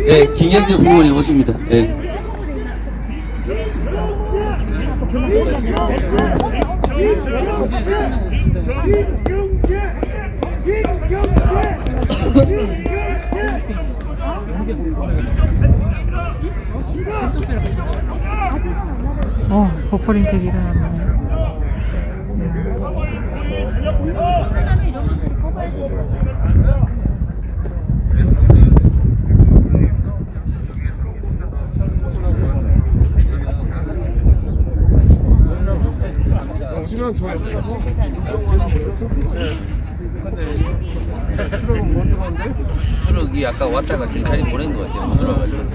예, 김경재 후보님 오십니다. 예. 버퍼링 되기가 하네. 트럭이 아까 왔다가 경찰이 보낸 것 같아요. 못 들어가가지고.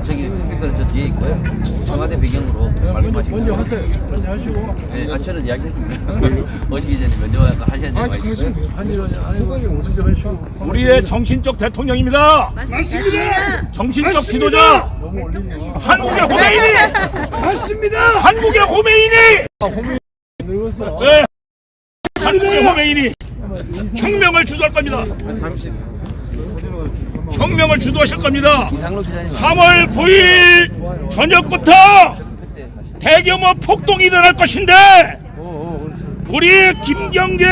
저기 스피커는 저 뒤에 있고요. 청와대 배경으로 말씀하시고. 먼저 하세요. 먼저 하시고. 네, 저는 이야기했습니다. 오시기 전에 먼저 하셔야 될 것 있고요. 우리의 정신적 대통령입니다. 맞습니다. 정신적 지도자. 한국의 호메이니. 맞습니다. 한국의 호메이니. 네. 한국의 호메이니. 혁명을 주도할 겁니다. 혁명을 주도하실 겁니다. 3월 9일 저녁부터 대규모 폭동이 일어날 것인데 우리 김경재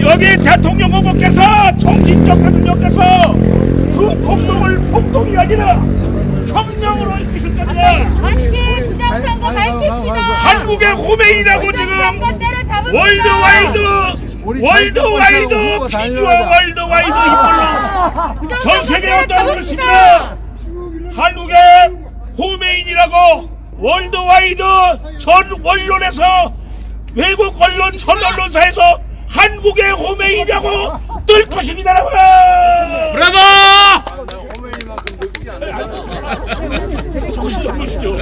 여기 대통령 후보께서 정신적 대통령께서 그 폭동이 아니라 혁명으로 이끌 겁니다. 단체 부정선거 밝힙시다. 한국의 호메이라고 지금 월드와이드 피규어 월드와이드 힘걸로 전 세계로 떠나고 있습니다. 한국의 호메인이라고 월드와이드 전 언론에서 외국 언론 전 언론사에서 한국의 호메인이라고 뜰 것입니다. 여러분. 브라보! 보시죠.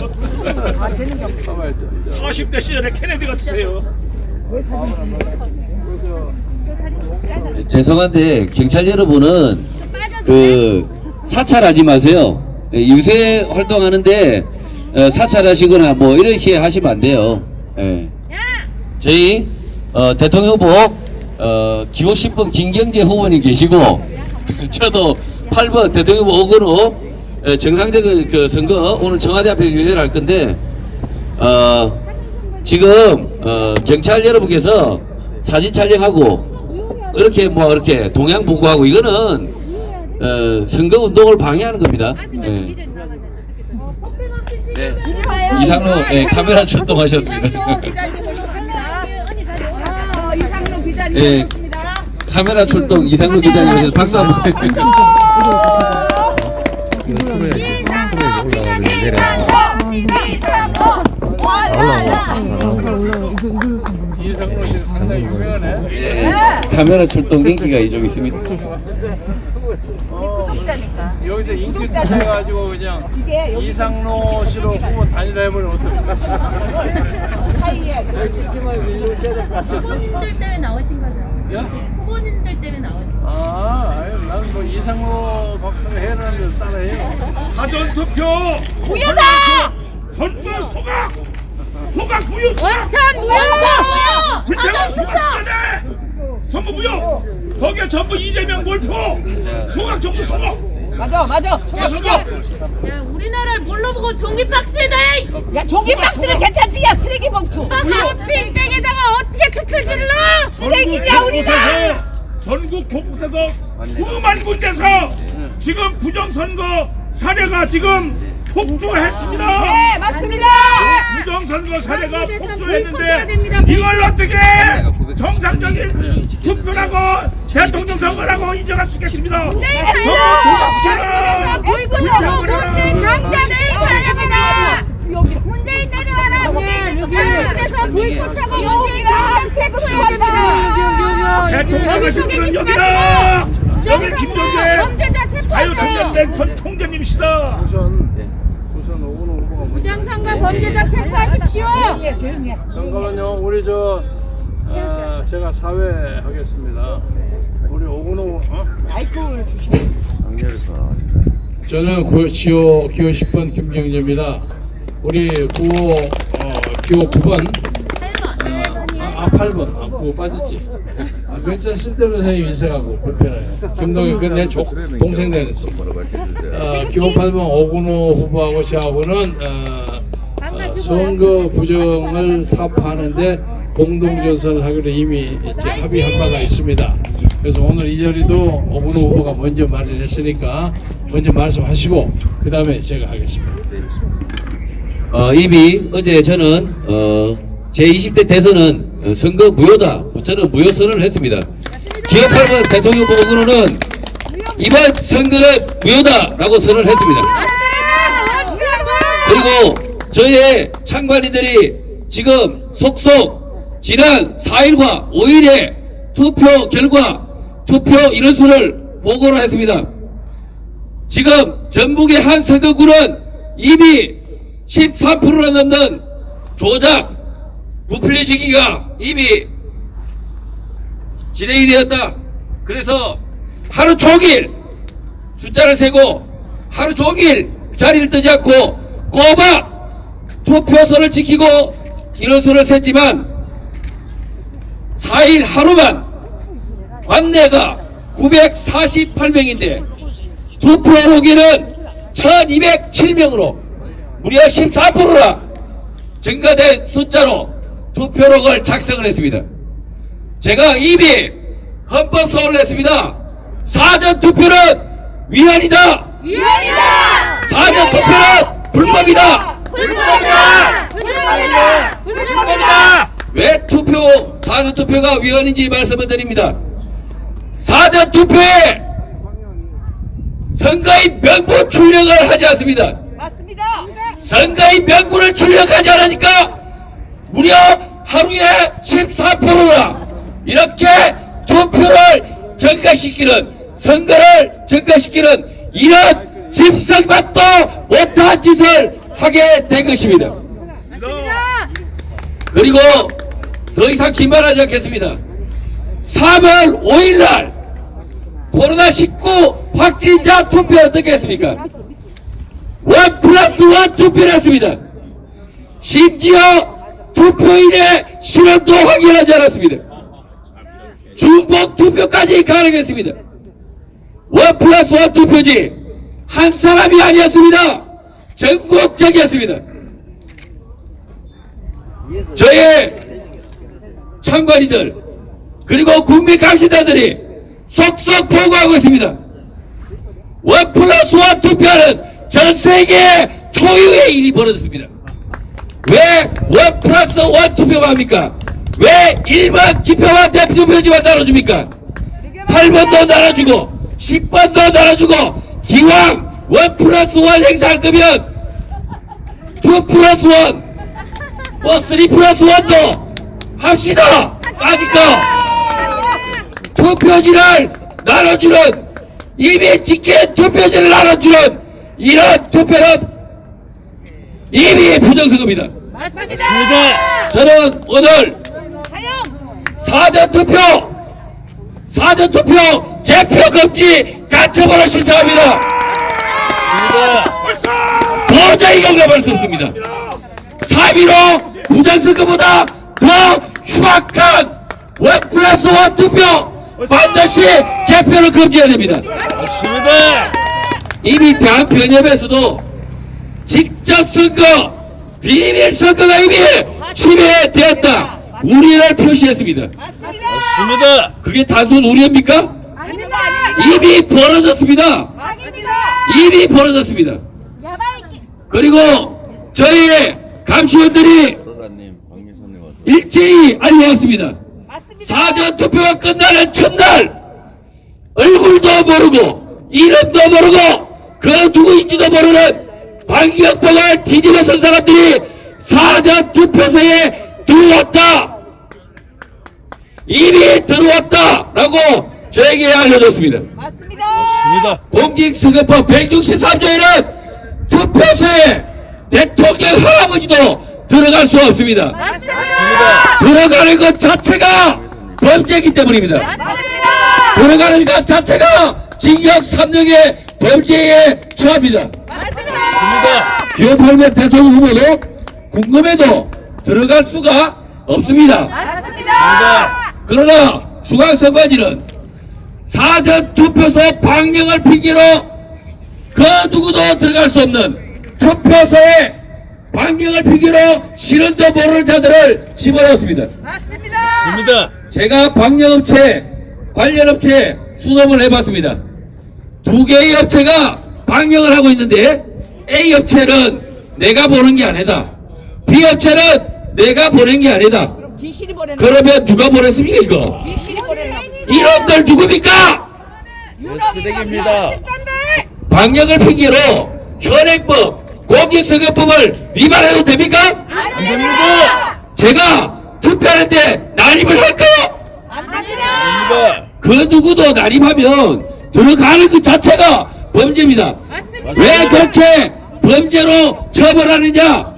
40대 시절에 케네디 같으세요. 죄송한데 경찰 여러분은 그 사찰하지 마세요. 유세 활동하는데 사찰하시거나 뭐 이렇게 하시면 안 돼요. 예. 저희 대통령 후보 기호 10번 김경재 후보님 계시고 저도 8번 대통령 후보 오건호 정상적인 그 선거 오늘 청와대 앞에서 유세를 할 건데 지금 경찰 여러분께서 사진 촬영하고 이렇게 뭐 이렇게 동양 보고하고 이거는 선거 운동을 방해하는 겁니다. 네. 네. 이상로 카메라 출동하셨습니다. 이상로 기자님 네. 카메라 출동 이상로 기자님 오셔서 박수 한번. 이상로 씨 상당히 유명하네. 예, 카메라 출동 인기가 좀 있습니다. 여기서 인기 투자해가지고 그냥 이상로 씨로 후보 단일화 해버리면 후보님들 때문에 나오신 거죠? 예? 후보님들 때문에 나오신 거죠? 나는 뭐 이상로 박사가 해라는 데서 따라해요. 사전투표 무효다. 전부 소각 무효 원천 무효. 불태워 소각 시간에 전부 무효. 거기에 전부 이재명 몰표 소각 전부 소각. 맞아. 야, 우리나라를 뭘로 보고 종이 박스에다 해! 야 종이 박스는 괜찮지. 야 쓰레기 봉투. 빅뱅에다가 어떻게 투표지를 넣어? 쓰레기냐 우리가. 전국 곳곳에서 수만 군데서 지금 부정선거 사례가 지금 폭주했습니다. 네 맞습니다. 부정선거 사례가 폭주했는데 이걸 어떻게 정상적인 투표라고 대통령 선거라고 인정할 수 있겠습니다. 문재인 불구하고 문재인 당장을 사랑하다. 문재인 내려와라. 한국에서 불꽃하고 문재인 당장 체포한다. 대통령의 주권은 여기다. 여기 김경재 자유총연맹 전 총재님이시다. 우선 오건호 후보가 부정선거 범죄자 체포하십시오. 잠깐만요. 우리 제가 사회 하겠습니다. 우리 오건호 마이크를 주시면. 저는 기호 10번 김경재입니다. 우리 기호 9번 8번 9번 빠졌지. 그저 실대로 선생님 인생하고 불편해요. 김동현 그내 동생 되었어. 기호팔번 오근호 후보하고 저하고는 선거 부정을 타파하는데 공동조사를 하기로 이미 이제 합의한 바가 있습니다. 그래서 오늘 이 자리도 오근호 후보가 먼저 말을 했으니까 먼저 말씀하시고 그 다음에 제가 하겠습니다. 이미 어제 저는 제20대 대선은 선거 무효다. 저는 무효 선언을 했습니다. 기호 8번 대통령 후보 오근호는 이번 선거는 무효다라고 선언을 했습니다. 그리고 저의 참관인들이 지금 속속 지난 4일과 5일에 투표 결과, 투표 인원수를 보고를 했습니다. 지금 전북의 한 선거구는 이미 13%나 넘는 조작, 부풀리 시기가 이미 진행이 되었다. 그래서 하루 종일 숫자를 세고 하루 종일 자리를 뜨지 않고 꼬박 투표소를 지키고 인원수를 셌지만 4일 하루만 관내가 948명인데 투표록에는 1207명으로 무려 14%나 증가된 숫자로 투표록을 작성을 했습니다. 제가 이미 헌법 소원을 했습니다. 사전투표는 위헌이다. 위헌이다. 사전투표는 불법이다. 불법이다. 불법이다. 불법이다. 왜 사전투표가 위헌인지 말씀을 드립니다. 사전투표에 선거인 명부 출력을 하지 않습니다. 맞습니다. 선거인 명부를 출력하지 않으니까 무려 하루에 14%나 이렇게 투표를 증가시키는, 선거를 증가시키는 이런 짐승맛도 못한 짓을 하게 된 것입니다. 그리고 더 이상 긴말하지 않겠습니다. 3월 5일날 코로나19 확진자 투표 어떻게 했습니까? 1+1 투표를 했습니다. 심지어 투표인의 신원도 확인하지 않았습니다. 중복 투표까지 가능했습니다. 1+1 투표지 한 사람이 아니었습니다. 전국적이었습니다. 저의 참관인들 그리고 국민 감시단들이 속속 보고하고 있습니다. 1+1 투표는 전 세계 초유의 일이 벌어졌습니다. 왜 1+1 투표만 합니까? 왜 1번 기표와 대표표지만 나눠줍니까? 8번도 나눠주고 10번도 나눠주고 기왕 1+1 행사할 거면 2+1 뭐 3+1도 합시다. 까짓거 투표지를 나눠주는, 이미 찍힌 투표지를 나눠주는 이런 투표는 이미 부정선거입니다. 맞습니다. 저는 오늘 사전투표 개표 금지 가처분을 신청합니다. 도저히 용납할 수 없습니다. 3.15 부정선거보다 더 흉악한 1+1 투표 반드시 개표를 금지해야 됩니다. 이미 대한변협에서도 직접 선거, 비밀 선거가 이미 침해되었다. 우려를 표시했습니다. 맞습니다. 그게 단순 우려입니까? 아닙니다. 이미 벌어졌습니다. 맞습니다. 이미 벌어졌습니다. 그리고 저희 감시원들이 일제히 알려왔습니다. 맞습니다. 사전투표가 끝나는 첫날 얼굴도 모르고 이름도 모르고 그 누구인지도 모르는 방역법을 뒤집어 쓴 사람들이 사전투표소에 들어왔다. 이미 들어왔다라고 저에게 알려줬습니다. 맞습니다. 공직선거법 163조에는 투표소에 대통령 할아버지도 들어갈 수 없습니다. 맞습니다. 들어가는 것 자체가 범죄이기 때문입니다. 맞습니다. 들어가는 것 자체가 징역 3년의 범죄에 처합니다. 맞습니다. 기호 8번 대통령 후보도 궁금해도 들어갈 수가 없습니다. 맞습니다. 그러나 중앙선관위는 사전투표소 방역을 핑계로 그 누구도 들어갈 수 없는 투표소에 방역을 핑계로 신원도 모르는 자들을 집어넣었습니다. 맞습니다. 제가 방역업체 관련 업체 수소문을 해봤습니다. 2개의 업체가 방역을 하고 있는데 A 업체는 내가 보는 게 아니다. B 업체는 내가 보낸 게 아니다. 귀신이 보냈나? 그러면 누가 보냈습니까 이거? 귀신이 보냈나? 이놈들 누굽니까? 쓰레기입니다. 방역을 핑계로 현행법 공직선거법을 위반해도 됩니까? 안 됩니다. 제가 투표하는데 난입을 할까요? 안 됩니다. 그 누구도 난입하면 들어가는 그 자체가 범죄입니다. 왜 그렇게 범죄로 처벌하느냐?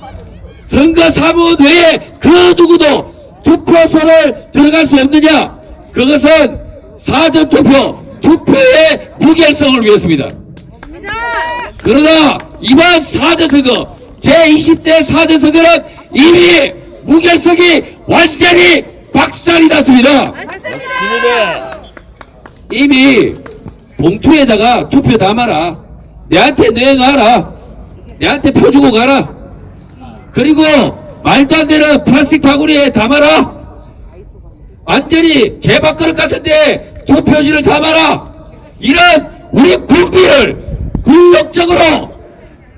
선거사무원 외에 그 누구도 투표소를 들어갈 수 없느냐? 그것은 사전투표, 투표의 무결성을 위해서입니다. 그러나 이번 사전선거, 제20대 사전선거는 이미 무결성이 완전히 박살이 났습니다. 이미 봉투에다가 투표 담아라. 내한테 내놔라. 내한테 표 주고 가라. 그리고 말도 안 되는 플라스틱 바구니에 담아라. 완전히 개밥그릇 같은데 투표지를 담아라. 이런 우리 국민을 굴욕적으로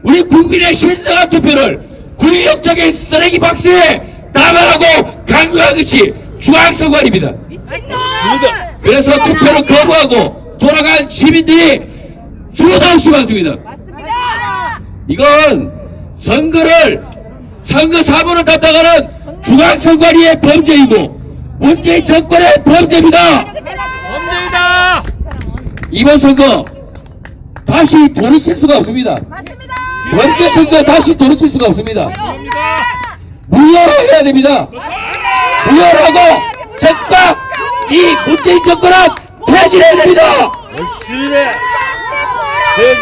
우리 국민의 신성한 투표를 굴욕적인 쓰레기 박스에 담아라고 강요한 것이 중앙선관위입니다. 그래서 투표를 거부하고 돌아간 시민들이 수도 없이 많습니다. 이건 선거 사무를 담당하는 중앙선관위의 범죄이고 문재인 정권의 범죄입니다. 범죄이다. 이번 선거 다시 돌이킬 수가 없습니다. 범죄 선거 다시 돌이킬 수가 없습니다. 무효해야 됩니다. 무효하고 즉각 이 문재인 정권은 퇴진해야 됩니다.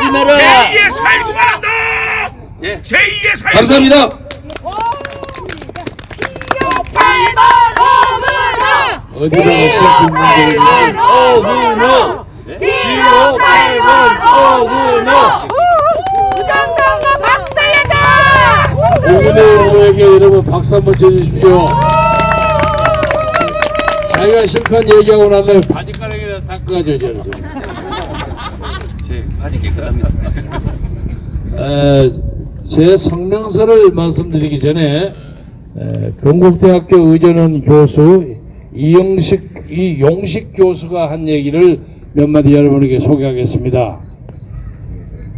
제2의 살구 말한다. 네. 제2의 살구. 감사합니다. 8번 어디로 없어 오근호 8번 오근호 부정선거 박살내자. 오근호에게 여러분 박수 한번 쳐주십시오. 자기가 실컷 얘기하고 나면 바지가락이나 닦아줘. 제 바지 깨끗합니다. 제 성명서를 말씀드리기 전에 경북대학교 의전원 교수 이용식 교수가 한 얘기를 몇 마디 여러분에게 소개하겠습니다.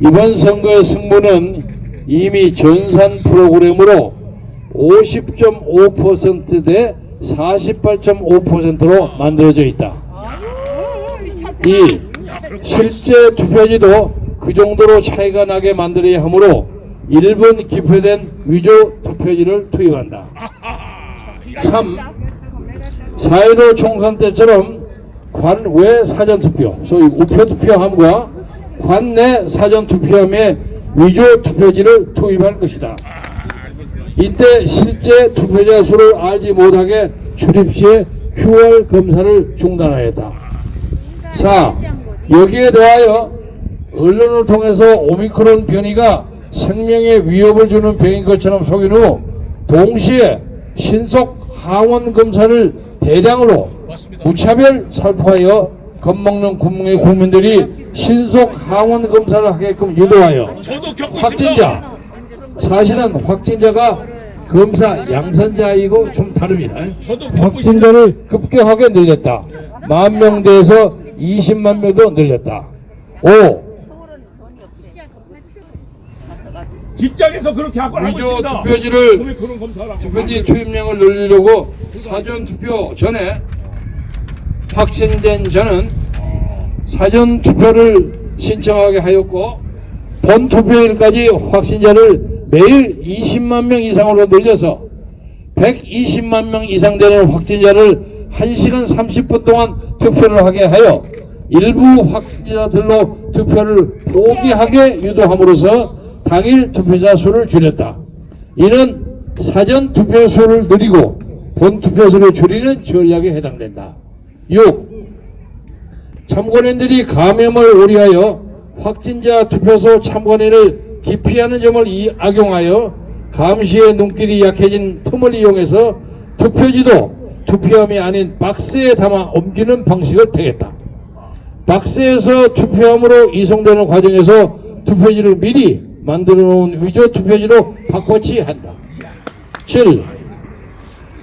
이번 선거의 승부는 이미 전산 프로그램으로 50.5% 대 48.5%로 만들어져 있다. 이 실제 투표지도 그 정도로 차이가 나게 만들어야 하므로 1번 기표된 위조 투표지를 투입한다. 3. 4.15 총선 때처럼 관외 사전투표, 소위 우표투표함과 관내 사전투표함에 위조 투표지를 투입할 것이다. 이때 실제 투표자 수를 알지 못하게 출입 시에 QR 검사를 중단하였다. 4. 여기에 더하여 언론을 통해서 오미크론 변이가 생명에 위협을 주는 병인 것처럼 속인 후 동시에 신속 항원 검사를 대량으로 무차별 살포하여 겁먹는 국민들이 신속 항원 검사를 하게끔 유도하여 확진자, 사실은 확진자가 검사 양선자이고 좀 다릅니다. 확진자를 급격하게 늘렸다. 10,000명대에서 20만 명도 늘렸다. 5. 직장에서 그렇게 하고 위조 있습니다. 투표지를 그런 검사하라고. 투표지 투입량을 늘리려고 사전투표 전에 확진된 저는 사전투표를 신청하게 하였고 본투표일까지 확진자를 매일 20만 명 이상으로 늘려서 120만 명 이상 되는 확진자를 1시간 30분 동안 투표를 하게 하여 일부 확진자들로 투표를 포기하게 유도함으로써 당일 투표자 수를 줄였다. 이는 사전 투표수를 늘리고 본 투표수를 줄이는 전략에 해당된다. 6. 참관인들이 감염을 우려하여 확진자 투표소 참관인을 기피하는 점을 악용하여 감시의 눈길이 약해진 틈을 이용해서 투표지도 투표함이 아닌 박스에 담아 옮기는 방식을 택했다. 박스에서 투표함으로 이송되는 과정에서 투표지를 미리 만들어 놓은 위조 투표지로 바꿔치한다. 7.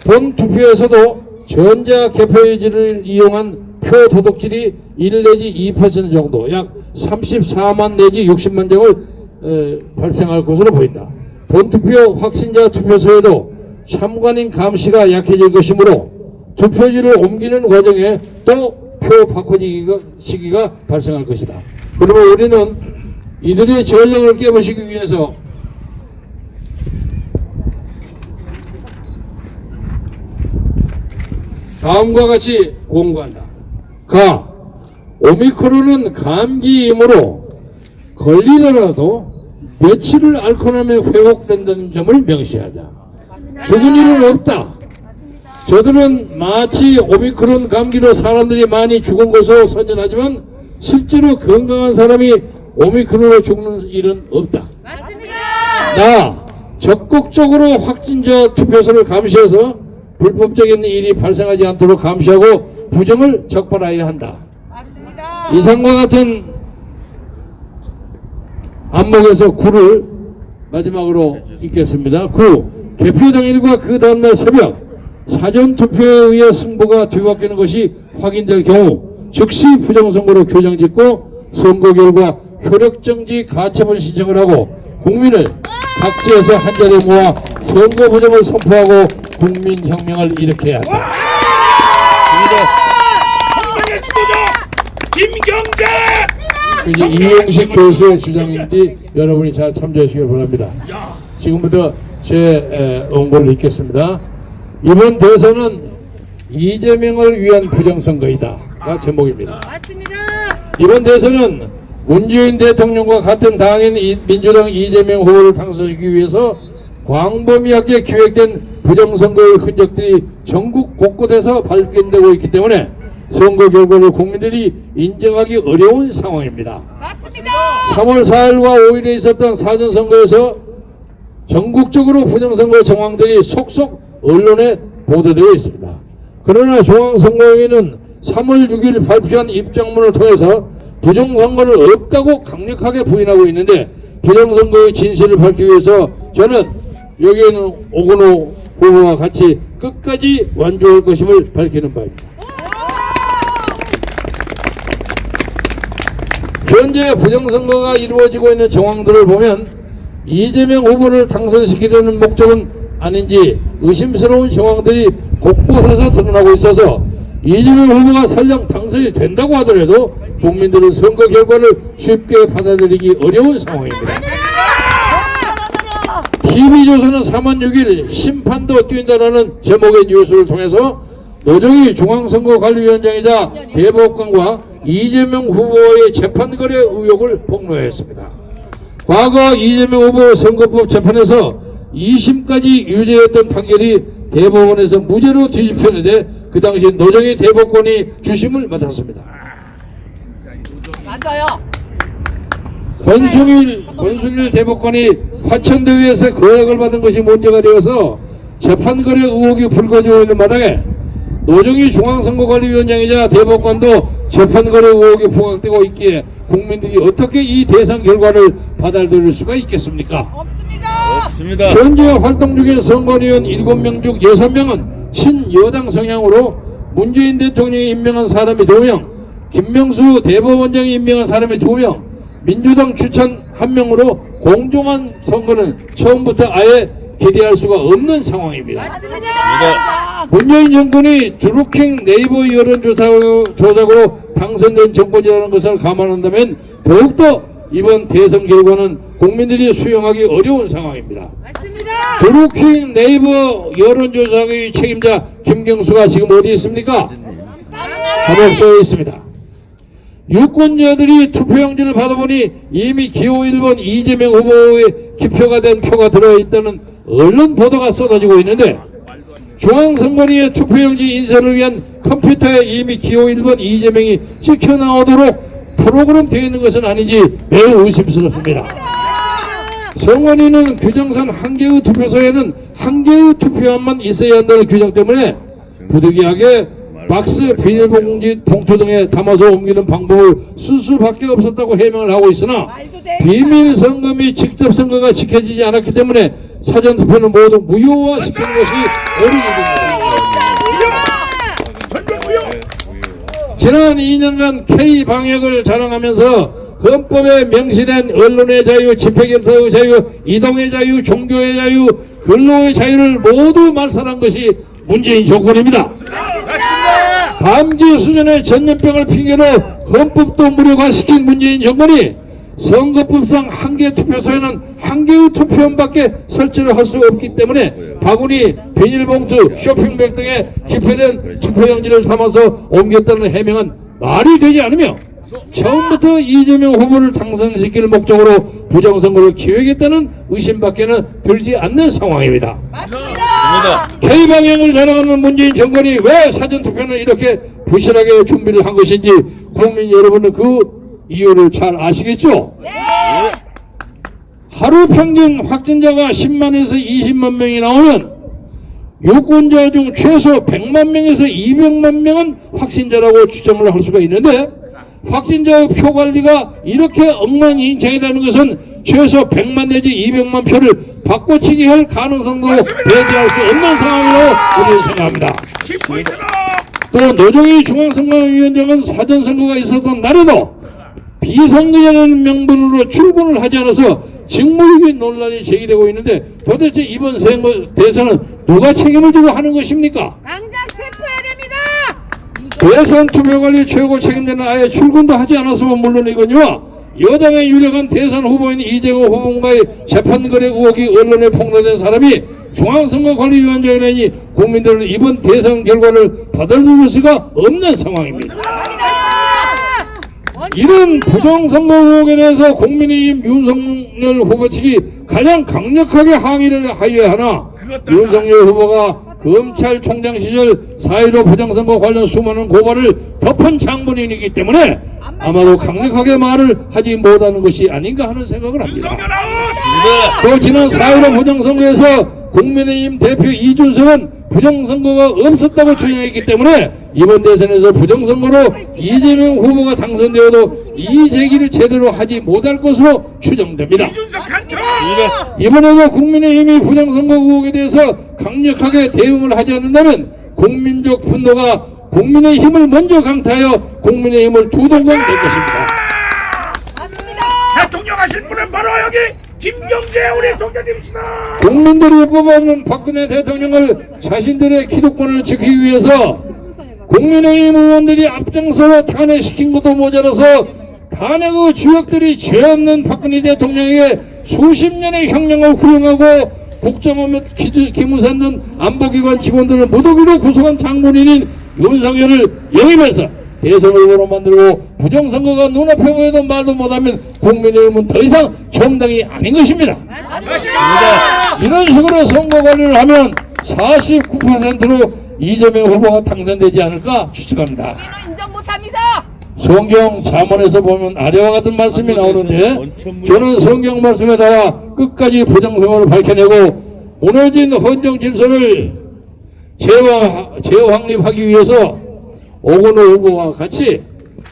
본 투표에서도 전자 개표지를 이용한 표 도둑질이 1 내지 2% 정도 약 34만 내지 60만 장을 발생할 것으로 보인다. 본투표 확신자 투표소에도 참관인 감시가 약해질 것이므로 투표지를 옮기는 과정에 또 표 바꿔치기가 발생할 것이다. 그리고 우리는 이들의 전략을 깨부시기 위해서 다음과 같이 공고한다. 가. 오미크론은 감기이므로 걸리더라도 며칠을 앓고 나면 회복된다는 점을 명시하자. 죽은 일은 없다. 저들은 마치 오미크론 감기로 사람들이 많이 죽은 것으로 선전하지만 실제로 건강한 사람이 오미크론으로 죽는 일은 없다. 나. 적극적으로 확진자 투표소를 감시해서 불법적인 일이 발생하지 않도록 감시하고 부정을 적발해야 한다. 이상과 같은 안목에서 9를 마지막으로 읽겠습니다. 9. 개표 당일과 그 다음날 새벽 사전투표에 의해 승부가 뒤바뀌는 것이 확인될 경우 즉시 부정선거로 규정짓고 선거 결과 효력정지 가처분 신청을 하고 국민을 각지에서 한자리에 모아 선거 부정을 선포하고 국민혁명을 일으켜야 한다. 혁명의 지도자 김경재! 이제 이용식 교수의 주장인데 여러분이 잘 참조하시길 바랍니다. 지금부터 제 응보를 읽겠습니다. 이번 대선은 이재명을 위한 부정선거이다가 제목입니다. 이번 대선은 문재인 대통령과 같은 당인 민주당 이재명 후보를 당선시키기 위해서 광범위하게 기획된 부정선거의 흔적들이 전국 곳곳에서 발견되고 있기 때문에 선거 결과를 국민들이 인정하기 어려운 상황입니다. 3월 4일과 5일에 있었던 사전선거에서 전국적으로 부정선거 정황들이 속속 언론에 보도되어 있습니다. 그러나 중앙선거위는 3월 6일 발표한 입장문을 통해서 부정선거는 없다고 강력하게 부인하고 있는데 부정선거의 진실을 밝히기 위해서 저는 여기에는 오건호 후보와 같이 끝까지 완주할 것임을 밝히는 바입니다. 현재 부정선거가 이루어지고 있는 정황들을 보면 이재명 후보를 당선시키려는 목적은 아닌지 의심스러운 정황들이 곳곳에서 드러나고 있어서 이재명 후보가 설령 당선이 된다고 하더라도 국민들은 선거 결과를 쉽게 받아들이기 어려운 상황입니다. TV조선은 4만 6일 심판도 뛴다라는 제목의 뉴스를 통해서 노정희 중앙선거관리위원장이자 대법관과 이재명 후보의 재판거래 의혹을 폭로했습니다. 과거 이재명 후보 선거법 재판에서 2심까지 유죄였던 판결이 대법원에서 무죄로 뒤집혔는데 그 당시 노정희 대법관이 주심을 맡았습니다. 맞아요. 권순일 대법관이 화천대유에서 거액을 받은 것이 문제가 되어서 재판거래 의혹이 불거지고 있는 마당에 노정희 중앙선거관리위원장이자 대법관도 재판거래 의혹이 부각되고 있기에 국민들이 어떻게 이 대선 결과를 받아들일 수가 있겠습니까? 없습니다. 현재 활동 중인 선관위원 7명 중 6명은 친여당 성향으로 문재인 대통령이 임명한 사람이 2명, 김명수 대법원장이 임명한 사람이 2명, 민주당 추천 1명으로 공정한 선거는 처음부터 아예 기대할 수가 없는 상황입니다. 문재인 정권이 드루킹 네이버 여론조작으로 당선된 정권이라는 것을 감안한다면 더욱더 이번 대선 결과는 국민들이 수용하기 어려운 상황입니다. 드루킹 네이버 여론조작의 책임자 김경수가 지금 어디 있습니까? 감옥소에 있습니다. 유권자들이 투표용지를 받아보니 이미 기호 1번 이재명 후보의 기표가 된 표가 들어있다는 언론 보도가 쏟아지고 있는데 중앙선관위의 투표용지 인쇄를 위한 컴퓨터에 이미 기호 1번 이재명이 찍혀 나오도록 프로그램 되어 있는 것은 아닌지 매우 의심스럽습니다. 선관위는 규정상 한 개의 투표소에는 한 개의 투표함만 있어야 한다는 규정 때문에 부득이하게 박스, 비닐봉지, 봉투 등에 담아서 옮기는 방법을 쓸 수밖에 없었다고 해명을 하고 있으나 비밀 선거 및 직접 선거가 지켜지지 않았기 때문에 사전 투표는 모두 무효화시키는 것이 옳은 일입니다. 지난 2년간 K 방역을 자랑하면서 헌법에 명시된 언론의 자유, 집회결사의 자유, 이동의 자유, 종교의 자유, 근로의 자유를 모두 말살한 것이 문재인 정권입니다. 감기 수준의 전염병을 핑계로 헌법도 무력화시킨 문재인 정권이 선거법상 한 개 투표소에는 한 개의 투표함밖에 설치를 할 수 없기 때문에 바구니, 비닐봉투, 쇼핑백 등에 기표된 투표용지를 담아서 옮겼다는 해명은 말이 되지 않으며 처음부터 이재명 후보를 당선시킬 목적으로 부정선거를 기획했다는 의심밖에는 들지 않는 상황입니다. K방향을 자랑하는 문재인 정권이 왜 사전투표는 이렇게 부실하게 준비를 한 것인지 국민 여러분은 그 이유를 잘 아시겠죠? 하루 평균 확진자가 10만에서 20만 명이 나오면 유권자 중 최소 100만 명에서 200만 명은 확진자라고 추정을 할 수가 있는데 확진자의 표 관리가 이렇게 엉망진창이라는 것은 최소 100만 내지 200만 표를 바꿔치기 할 가능성도 배제할 수 없는 상황이라고 저는 생각합니다. 또 노정희 중앙선거위원장은 사전선거가 있었던 날에도 비선거자라는 명분으로 출근을 하지 않아서 직무유기 논란이 제기되고 있는데 도대체 이번 선거 대선은 누가 책임을 지고 하는 것입니까? 당장 체포해야 됩니다. 대선 투표관리 최고 책임자는 아예 출근도 하지 않았으면 물론이거니와 여당의 유력한 대선 후보인 이재명 후보와의 재판거래 의혹이 언론에 폭로된 사람이 중앙선거관리위원장이라니 국민들은 이번 대선 결과를 받아들일 수가 없는 상황입니다. 이런 부정선거 의혹에 대해서 국민의힘 윤석열 후보 측이 가장 강력하게 항의를 하여야 하나 윤석열 후보가 검찰총장 시절 4.15 부정선거 관련 수많은 고발을 덮은 장본인이기 때문에 아마도 강력하게 말을 하지 못하는 것이 아닌가 하는 생각을 합니다. 또 지난 4.15 부정선거에서 국민의힘 대표 이준석은 부정선거가 없었다고 주장했기 때문에 이번 대선에서 부정선거로 이재명 후보가 당선되어도 이의제기를 제대로 하지 못할 것으로 추정됩니다. 이번에도 국민의힘이 부정선거 의혹에 대해서 강력하게 대응을 하지 않는다면 국민적 분노가 국민의힘을 먼저 강타하여 국민의힘을 두동강 낼 것입니다. 대통령 하실 분은 바로 여기 김경재 우리 총장님이시다. 국민들이 뽑아놓은 박근혜 대통령을 자신들의 기득권을 지키기 위해서 국민의힘 의원들이 앞장서서 탄핵시킨 것도 모자라서 탄핵의 주역들이 죄 없는 박근혜 대통령에게 수십 년의 형량을 구형하고 국정원 및 기무산 등 안보기관 직원들을 무더기로 구속한 장본인인 윤석열을 영입해서 대선 후보로 만들고 부정선거가 눈앞에 보여도 말도 못하면 국민의힘은 더 이상 정당이 아닌 것입니다. 이런 식으로 선거 관리를 하면 49%로 이재명 후보가 당선되지 않을까 추측합니다. 인정 못합니다. 성경 잠언에서 보면 아래와 같은 말씀이 나오는데 저는 성경 말씀에다가 끝까지 부정선거를 밝혀내고 무너진 헌정 질서를 재확립하기 위해서 오건호 후보와 같이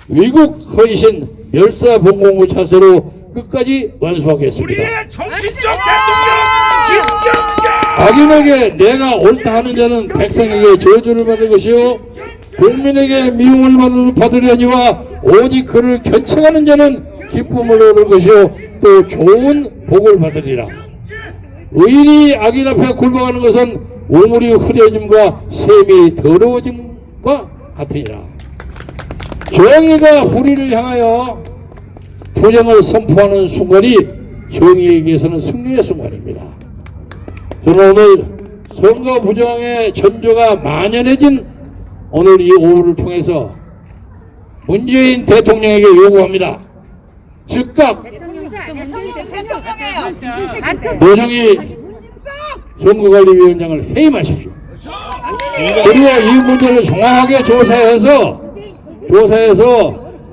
위국 헌신 멸사봉공의 자세로 끝까지 완수하겠습니다. 우리의 정신적 대통령 김경재. 악인에게 내가 옳다 하는 자는 백성에게 저주를 받을 것이요 국민에게 미움을 받으려니와 오직 그를 견책하는 자는 기쁨을 얻을 것이요 또 좋은 복을 받으리라. 의인이 악인 앞에 굴복하는 것은 우물이 흐려짐과 샘이 더러워짐과 같으니라. 정의가 불의를 향하여 부정을 선포하는 순간이 정의에게서는 승리의 순간입니다. 저는 오늘 선거 부정의 전조가 만연해진 오늘 이 오후를 통해서 문재인 대통령에게 요구합니다. 즉각 노정희 선거관리위원장을 해임하십시오. 우리가 이 문제를 정확하게 조사해서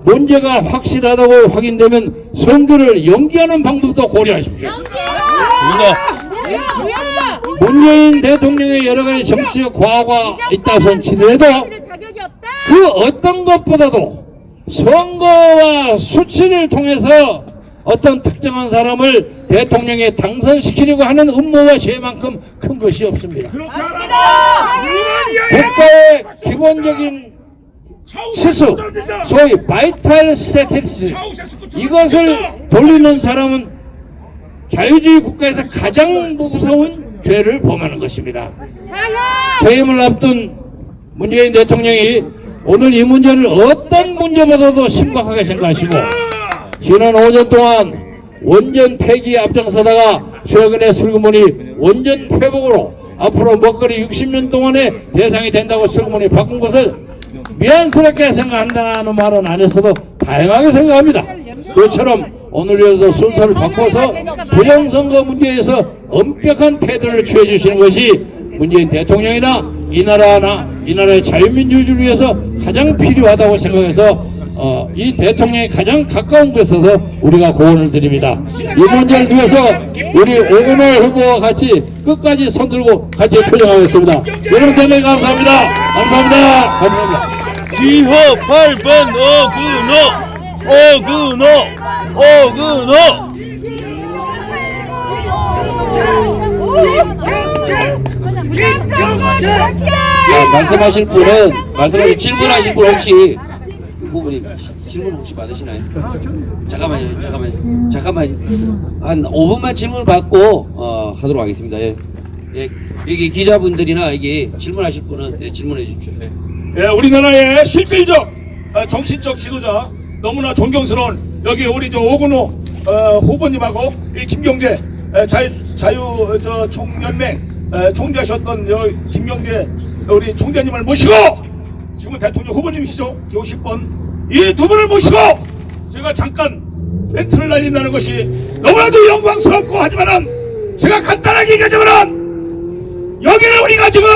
문제가 확실하다고 확인되면 선거를 연기하는 방법도 고려하십시오. 문재인 대통령의 여러 가지 정치적 과오가 있다고 손치더라도 그 어떤 것보다도 선거와 수치를 통해서 어떤 특정한 사람을 대통령에 당선시키려고 하는 음모와 죄만큼 큰 것이 없습니다. 국가의 기본적인 지수, 소위 바이탈 스태티스, 이것을 돌리는 사람은 자유주의 국가에서 가장 무서운 죄를 범하는 것입니다. 퇴임을 앞둔 문재인 대통령이 오늘 이 문제를 어떤 문제보다도 심각하게 생각하시고 지난 5년 동안 원전 폐기에 앞장서다가 최근에 슬그머니 원전 회복으로 앞으로 먹거리 60년 동안의 대상이 된다고 슬그머니 바꾼 것을 미안스럽게 생각한다는 말은 안 했어도 다양하게 생각합니다. 그처럼 오늘이라도 순서를 바꿔서 부정선거 문제에서 엄격한 태도를 취해 주시는 것이 문재인 대통령이나 이 나라의 자유민주주의를 위해서 가장 필요하다고 생각해서 이 대통령에 가장 가까운 곳에서 우리가 고언을 드립니다. 이 문제를 위해서 우리 오근호 후보와 같이 끝까지 손들고 같이 투쟁하겠습니다. 여러분 대단히 감사합니다. 감사합니다. 기호 8번 오근호 말씀하실 질문하실 분 혹시 후보님 질문 혹시 받으시나요? 잠깐만요. 한 5분만 질문 받고 하도록 하겠습니다. 예, 여기 기자분들이나 이게 질문하실 분은 질문해 주십시오. 예, 우리나라의 실질적 정신적 지도자 너무나 존경스러운 여기 우리 오근호 후보님하고 이 김경재 자유 총연맹 총재하셨던 김경재 우리 총재님을 모시고 지금 대통령 후보님이시죠? 기호 10번 이 두 분을 모시고 제가 잠깐 멘트를 날린다는 것이 너무나도 영광스럽고 하지만은 제가 간단하게 얘기하자면은 여기를 우리가 지금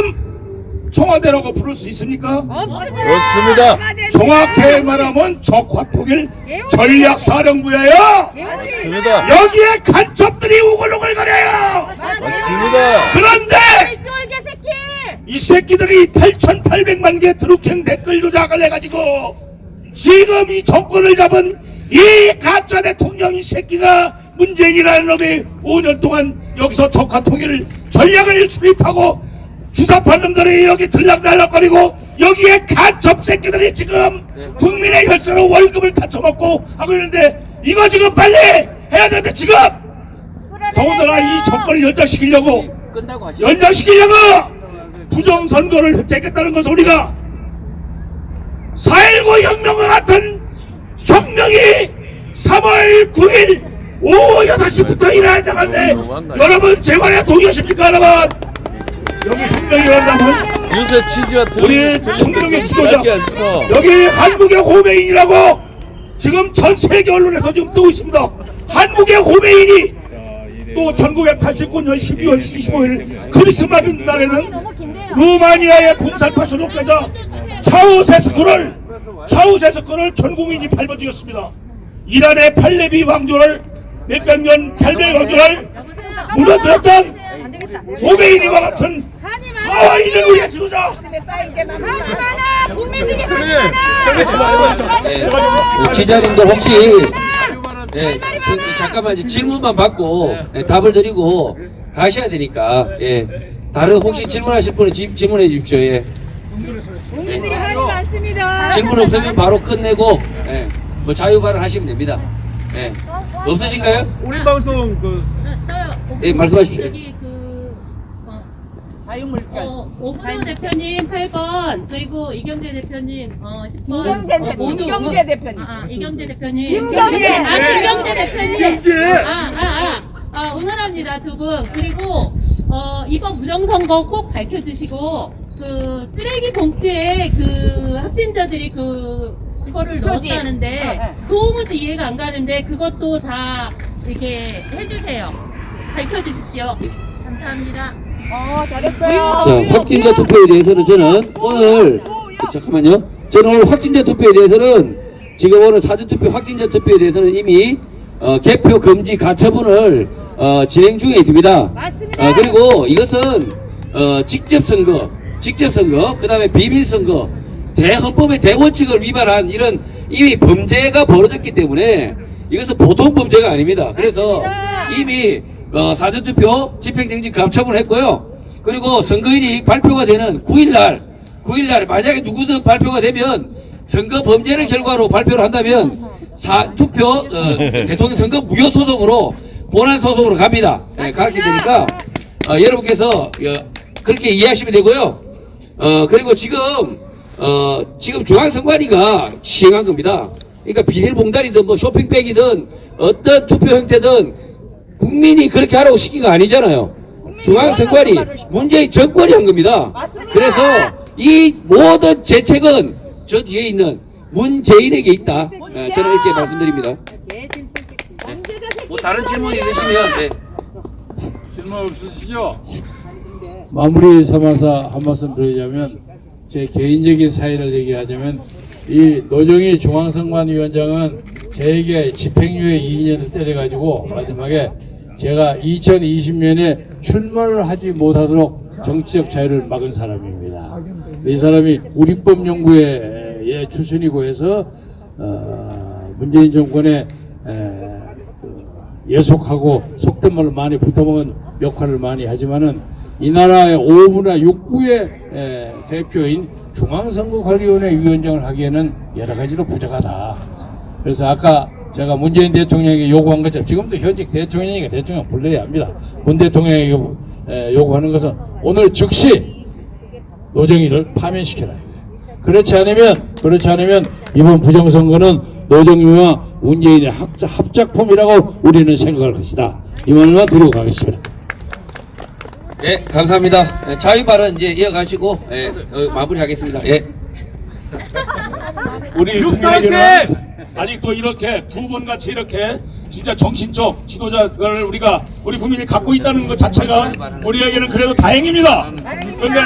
청와대라고 부를 수 있습니까? 없습니다. 정확히 말하면 적화통일 전략사령부예요. 맞습니다. 여기에 간첩들이 우글우글거려요. 맞습니다. 그런데 이 새끼들이 8,800만 개 드루킹 댓글 조작을 해가지고 지금 이 정권을 잡은 이 가짜 대통령 이 새끼가 문재인이라는 놈이 5년 동안 여기서 적화통일 전략을 수립하고 주사파 놈들이 여기 들락날락거리고 여기에 간첩 새끼들이 지금 국민의 혈세로 월급을 다 처먹고 하고 있는데 이거 지금 빨리 해야 되는데 지금 더군다나 이 정권을 연장시키려고 부정선거를 획득했다는 것은 우리가 4.19 혁명과 같은 혁명이 3월 9일 오후 6시부터 일어나야 되는데 여러분 제 말에 동의하십니까 여러분? 여기 혁명이 일어난다면 유세 취지와 우리 혁명의 지도자 여기 한국의 호메인이라고 지금 전 세계 언론에서 지금 뜨고 있습니다. 한국의 호메인이 또 1989년 12월 25일 크리스마스 날에는 루마니아의 공산파 소속자자 차우세스크를 전 국민이 발버둥였습니다. 이란의 팔레비 왕조를 몇백 년 팔레비 왕조를 무너뜨렸던 호메인이와 같은 하와이는 우리의 지도자. 기자님도 혹시 잠깐만 질문만 받고 답을 드리고 가셔야 되니까 다른 혹시 질문하실 분은 질문해 주십시오. 국민들이 한이 많습니다. 질문 없으면 바로 끝내고 뭐 자유 발언하시면 됩니다. 없으신가요? 우리 방송 저요. 말씀하십시오. 여기 오근호 대표님 8번 그리고 이경재 대표님 10번 이경재 대표님. 이경재 대표님 김경재. 김경재 대표님 응원합니다 두 분. 그리고 이번 부정선거 꼭 밝혀주시고 그 쓰레기 봉투에 그 확진자들이 그거를 넣었다는데 도무지 이해가 안 가는데 그것도 다 이렇게 해주세요. 밝혀주십시오. 감사합니다. 잘했어요. 자, 확진자 투표에 대해서는 저는 오늘 잠깐만요. 저는 오늘 확진자 투표에 대해서는 지금 오늘 사전투표 확진자 투표에 대해서는 이미 개표 금지 가처분을 진행 중에 있습니다. 맞습니다. 그리고 이것은 직접 선거, 그 다음에 비밀 선거, 대헌법의 대원칙을 위반한 이런 이미 범죄가 벌어졌기 때문에 이것은 보통 범죄가 아닙니다. 그래서 이미 사전투표 집행정지 가처분을 했고요. 그리고 선거인이 발표가 되는 9일날 만약에 누구든 발표가 되면 선거 범죄를 결과로 발표를 한다면 투표 대통령 선거 무효 소송으로 본안 소송으로 갑니다. 그렇게 되니까 여러분께서 그렇게 이해하시면 되고요. 그리고 지금 중앙선관위가 시행한 겁니다. 그러니까 비닐봉다리든 뭐 쇼핑백이든 어떤 투표 형태든 국민이 그렇게 하라고 시킨 거 아니잖아요. 중앙선관위 문재인 정권이 한 겁니다. 그래서 이 모든 제책은 저 뒤에 있는 문재인에게 있다. 저는 이렇게 말씀드립니다. 뭐 다른 질문 있으시면 네. 질문 없으시죠? 마무리 삼아서 한 말씀 드리자면 제 개인적인 사의를 얘기하자면 이 노정희 중앙선관위원장은 저에게 집행유예 2년을 때려가지고 마지막에 제가 2020년에 출마를 하지 못하도록 정치적 자유를 막은 사람입니다. 이 사람이 우리법연구회 출신이고 해서 문재인 정권에 예속하고 속된 말로 많이 붙어먹은 역할을 많이 하지만은 이 나라의 5부나 6부의 대표인 중앙선거관리위원회 위원장을 하기에는 여러 가지로 부족하다. 그래서 아까 제가 문재인 대통령에게 요구한 것처럼 지금도 현직 대통령이니까 대통령 불러야 합니다. 문 대통령에게 요구하는 것은 오늘 즉시 노정희를 파면시켜라. 그렇지 않으면 이번 부정선거는 노정희와 문재인의 합작품이라고 우리는 생각할 것이다. 이 말만 드리고 가겠습니다. 예, 감사합니다. 자유발언 이제 이어가시고 마무리하겠습니다. 예. 우리 국민에게는 아직도 이렇게 두 번 같이 이렇게 진짜 정신적 지도자를 우리 국민이 갖고 있다는 것 자체가 우리에게는 그래도 다행입니다. 그런데